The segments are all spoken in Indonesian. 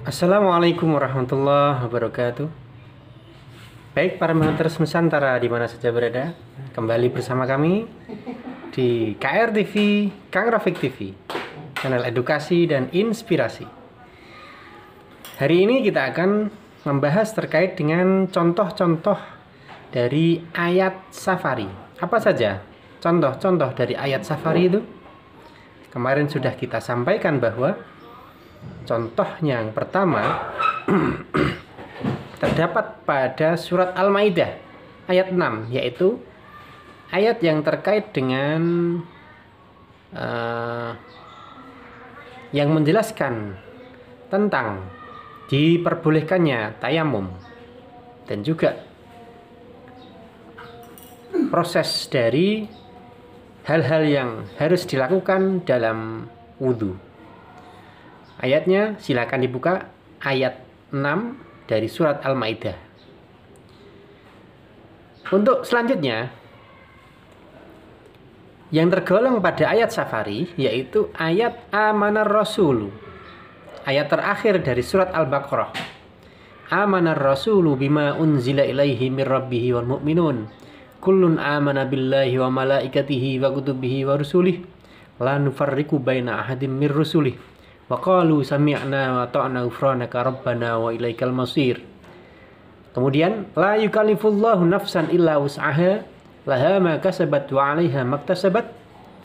Assalamualaikum warahmatullahi wabarakatuh. Baik para penonton Nusantara di mana saja berada, kembali bersama kami di KR TV, Kang Rafiq TV, channel edukasi dan inspirasi. Hari ini kita akan membahas terkait dengan contoh-contoh dari ayat Safari. Apa saja contoh-contoh dari ayat Safari itu? Kemarin sudah kita sampaikan bahwa contoh yang pertama terdapat pada surat Al-Maidah ayat 6, yaitu ayat yang terkait dengan yang menjelaskan tentang diperbolehkannya tayamum dan juga proses dari hal-hal yang harus dilakukan dalam wudhu. Ayatnya silakan dibuka, ayat 6 dari surat Al-Maidah. Untuk selanjutnya yang tergolong pada ayat Safari yaitu ayat Amanar Rasulu. Ayat terakhir dari surat Al-Baqarah. Amanar Rasulu bima unzila ilaihi mir rabbihi wal mu'minun. Kullun amana billahi wa malaikatihi wa kutubihi wa rusulih. La nufarriqu baina ahadim mir rusulih. Wa qalu sami'na wa ta'na ghufranaka rabbana wa ilaikal masir. Kemudian la yukallifullahu nafsan illa wus'aha laha ma kasabat wa 'alaiha maktasabat.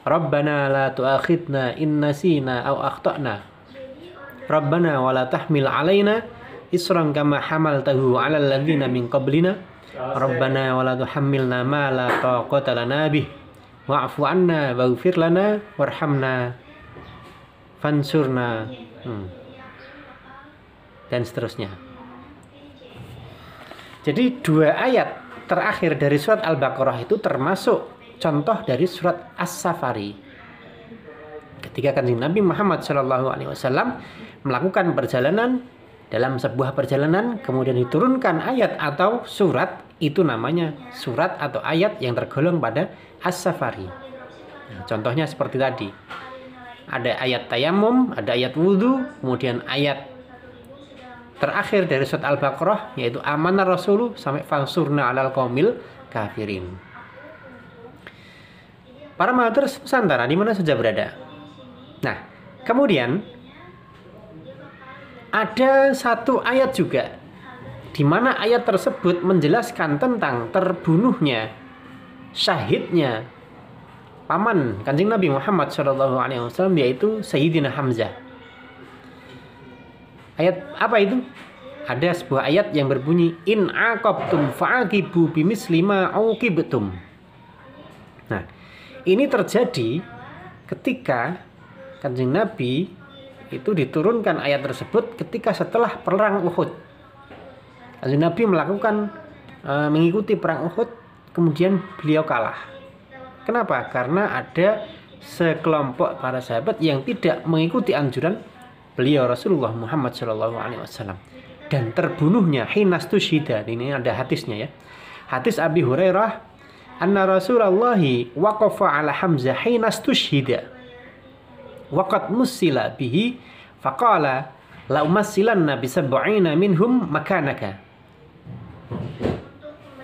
Rabbana la tu'akhidna in nasina aw akhtana. Rabbana wa la tahmil 'alaina isran kama hamaltahu 'alal ladzina min qablina. Rabbana wa la tuhammilna ma la taqata lana bih. Wa'fu 'anna waghfir lana warhamna fansurna dan seterusnya. Jadi dua ayat terakhir dari surat Al-Baqarah itu termasuk contoh dari surat As-Safari. Ketika Kanjeng Nabi Muhammad SAW melakukan perjalanan, dalam sebuah perjalanan kemudian diturunkan ayat atau surat, itu namanya surat atau ayat yang tergolong pada As-Safari. Nah, contohnya seperti tadi. Ada ayat tayamum, ada ayat wudhu, kemudian ayat terakhir dari surat Al-Baqarah yaitu Amanar Rasulu sampai fansurna 'alal qaumil kafirin. Para penonton Nusantara di mana saja berada. Nah, kemudian ada satu ayat juga di mana ayat tersebut menjelaskan tentang terbunuhnya, syahidnya paman Kanjeng Nabi Muhammad SAW yaitu Sayyidina Hamzah. Ayat apa itu? Ada sebuah ayat yang berbunyi in aqabtum fa'aqibu bimisli ma uqibtum. Nah, ini terjadi ketika Kanjeng Nabi itu diturunkan ayat tersebut ketika setelah perang Uhud. Kanjeng Nabi mengikuti perang Uhud, kemudian beliau kalah. Kenapa? Karena ada sekelompok para sahabat yang tidak mengikuti anjuran beliau Rasulullah Muhammad SAW dan terbunuhnya hinastusyhida. Ini ada hadisnya ya. Hadis Abi Hurairah, anna Rasulullah waqafa ala Hamzah hinastusyhida waqad musila bihi faqala la umassilanna bi sab'ina minhum makanaka.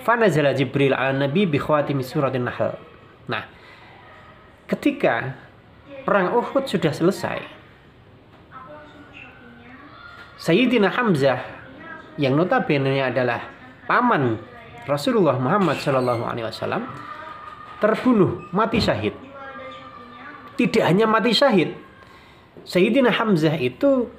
Fanazala Jibril ala Nabi bi khawatimi suratin Nahl. Nah, ketika perang Uhud sudah selesai, Sayyidina Hamzah yang notabene adalah paman Rasulullah Muhammad SAW terbunuh, mati syahid. Tidak hanya mati syahid, Sayyidina Hamzah itu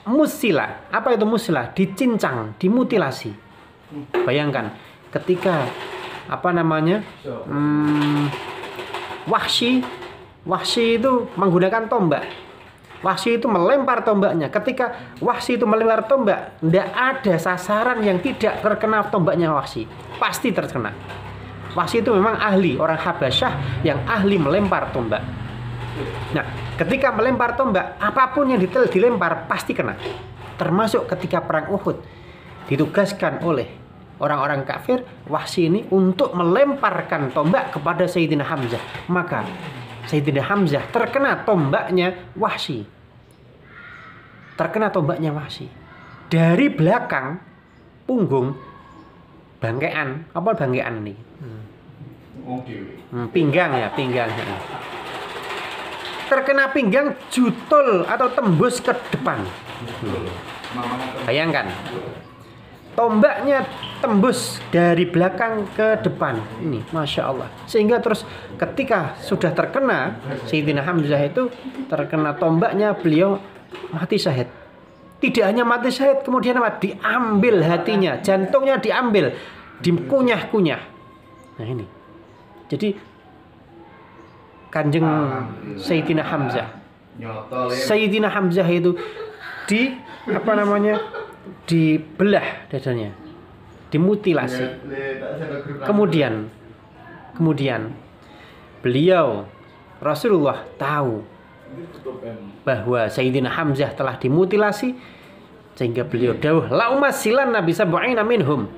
musila. Apa itu musila? Dicincang, dimutilasi. Bayangkan ketika Wahsy itu menggunakan tombak. Wahsy itu melempar tombaknya. Ketika Wahsy itu melempar tombak, tidak ada sasaran yang tidak terkena tombaknya Wahsy. Pasti terkena. Wahsy itu memang ahli, orang Habasyah yang ahli melempar tombak. Nah, ketika melempar tombak, apapun yang dilempar pasti kena. Termasuk ketika perang Uhud, ditugaskan oleh orang-orang kafir Wahsy ini untuk melemparkan tombak kepada Sayyidina Hamzah. Maka Sayyidina Hamzah terkena tombaknya Wahsy. Terkena tombaknya Wahsy. Dari belakang punggung bangkean, apa bangkean nih? Pinggang ya, pinggang. Terkena pinggang jutul atau tembus ke depan. Bayangkan. Tombaknya tembus dari belakang ke depan. Ini Masya Allah. Sehingga terus ketika sudah terkena Sayyidina Hamzah itu terkena tombaknya, beliau mati syahid. Tidak hanya mati syahid, kemudian apa? Diambil hatinya, jantungnya diambil, dikunyah-kunyah. Nah ini. Jadi Kanjeng Sayyidina Hamzah. Sayyidina Hamzah itu dibelah dadanya, dimutilasi. Kemudian beliau Rasulullah tahu bahwa Sayyidina Hamzah telah dimutilasi, sehingga beliau dawuh la umasilan nabi sab'ina minhum.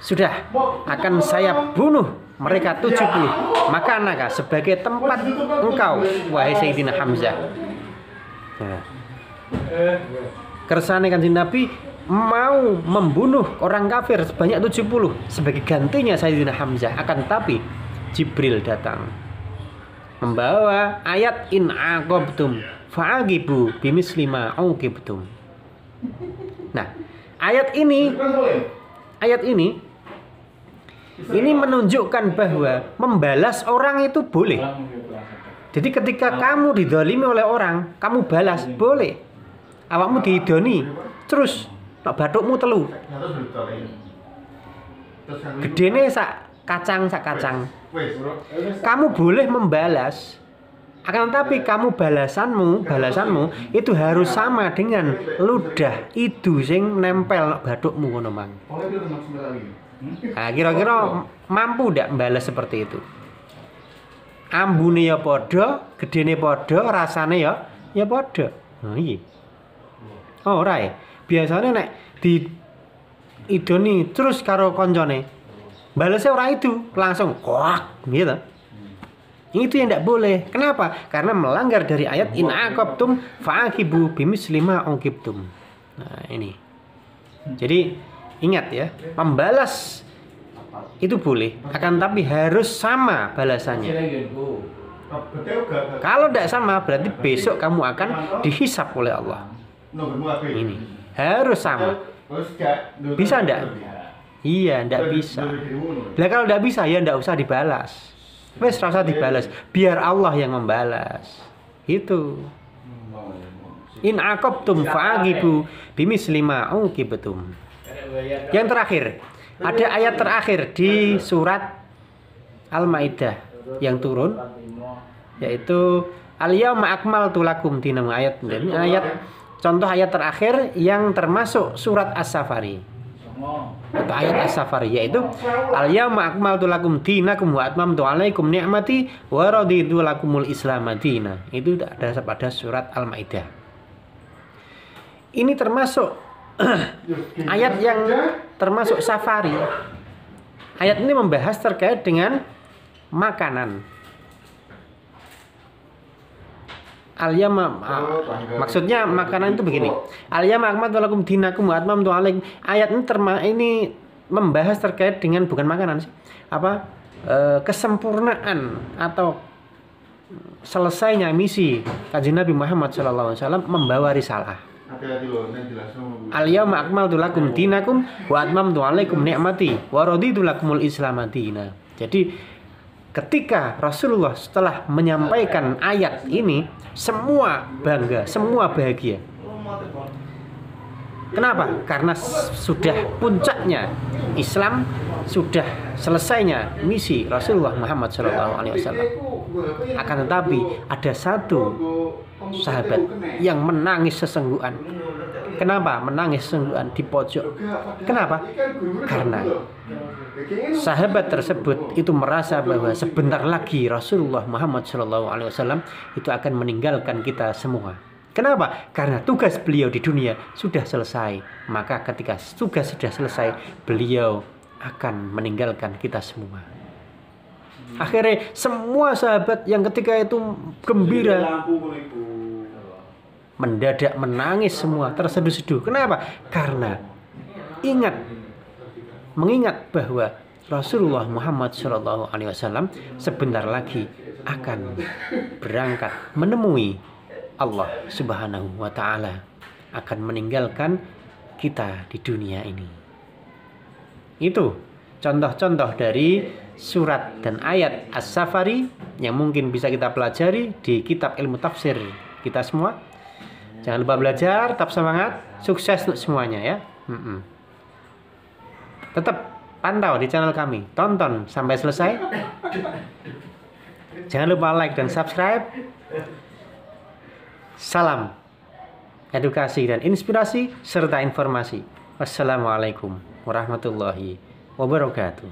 Sudah akan saya bunuh mereka 70. Maka naga sebagai tempat engkau wahai Sayyidina Hamzah. Nah. Kersane Kanjeng Nabi mau membunuh orang kafir sebanyak 70 sebagai gantinya Sayyidina Hamzah. Akan tetapi Jibril datang membawa ayat in aqabtum fa'aqibu bimisli ma uqibtum. Nah, ayat ini menunjukkan bahwa membalas orang itu boleh. Jadi ketika kamu didolimi oleh orang, kamu balas boleh. Awakmu didoni, terus nak bathukmu telu. Gedene sak kacang. Kamu boleh membalas. Akan tetapi kamu balasanmu itu harus sama dengan ludah idu sing nempel nak bathukmu ngono mang. Nah, kira-kira mampu ndak membalas seperti itu? Ambune ya padha, gedene padha, rasane ya padha. Nah iki. Oh, ora ya. Biasane nek di idoni terus karo koncone, balesnya ora itu, langsung kuak gitu. Itu yang tidak boleh. Kenapa? Karena melanggar dari ayat in aqabtum fa'aqibu bimisli ma uqibtum. Nah, ini. Jadi ingat ya, membalas itu boleh, akan tapi harus sama balasannya. Kalau tidak sama, berarti besok kamu akan dihisap oleh Allah. Ini harus sama. Bisa enggak? Iya, enggak bisa. Lah kalau enggak bisa ya enggak usah dibalas. Wes ora usah dibalas, biar Allah yang membalas. Itu. In aqabtum fa'aqibu bimisli ma uqibtum. Yang terakhir, ada ayat terakhir di surat Al-Maidah yang turun, yaitu al-yauma akmaltu lakum dinakum. Contoh ayat terakhir yang termasuk surat As-Safari. Atau ayat As-Safari, yaitu al-yauma akmaltu lakum dinakum wa atmamtu alaikum ni'mati wa raditu lakumul Islam madina. Itu ada pada surat Al-Maidah. Ini termasuk ayat yang termasuk Safari. Ayat ini membahas terkait dengan makanan. Maksudnya makanan itu begini. Al-yawma akmaltu lakum dinakum wa atmamtu alaikum. Ayat ini membahas terkait dengan bukan makanan sih. Kesempurnaan atau selesainya misi Kanjeng Nabi Muhammad SAW membawa risalah. Al-yawma akmaltu lakum dinakum wa atmamtu alaikum ni'mati wa raditu lakumul Islam madina. Jadi ketika Rasulullah setelah menyampaikan ayat ini, semua bangga, semua bahagia. Kenapa? Karena sudah puncaknya Islam, sudah selesainya misi Rasulullah Muhammad SAW. Akan tetapi ada satu sahabat yang menangis sesenggukan. Kenapa menangis sesenggukan di pojok? Kenapa? Karena sahabat tersebut itu merasa bahwa sebentar lagi Rasulullah Muhammad SAW itu akan meninggalkan kita semua. Kenapa? Karena tugas beliau di dunia sudah selesai. Maka ketika tugas sudah selesai, beliau akan meninggalkan kita semua. Akhirnya semua sahabat yang ketika itu gembira mendadak menangis semua, terseduh-seduh. Kenapa? Karena mengingat bahwa Rasulullah Muhammad SAW sebentar lagi akan berangkat menemui Allah Subhanahu wa Ta'ala, akan meninggalkan kita di dunia ini. Itu contoh-contoh dari surat dan ayat As-Safari yang mungkin bisa kita pelajari di kitab ilmu tafsir kita semua. Jangan lupa belajar, tetap semangat, sukses untuk semuanya ya. Tetap pantau di channel kami, tonton sampai selesai. Jangan lupa like dan subscribe. Salam edukasi dan inspirasi serta informasi. Wassalamualaikum warahmatullahi wabarakatuh.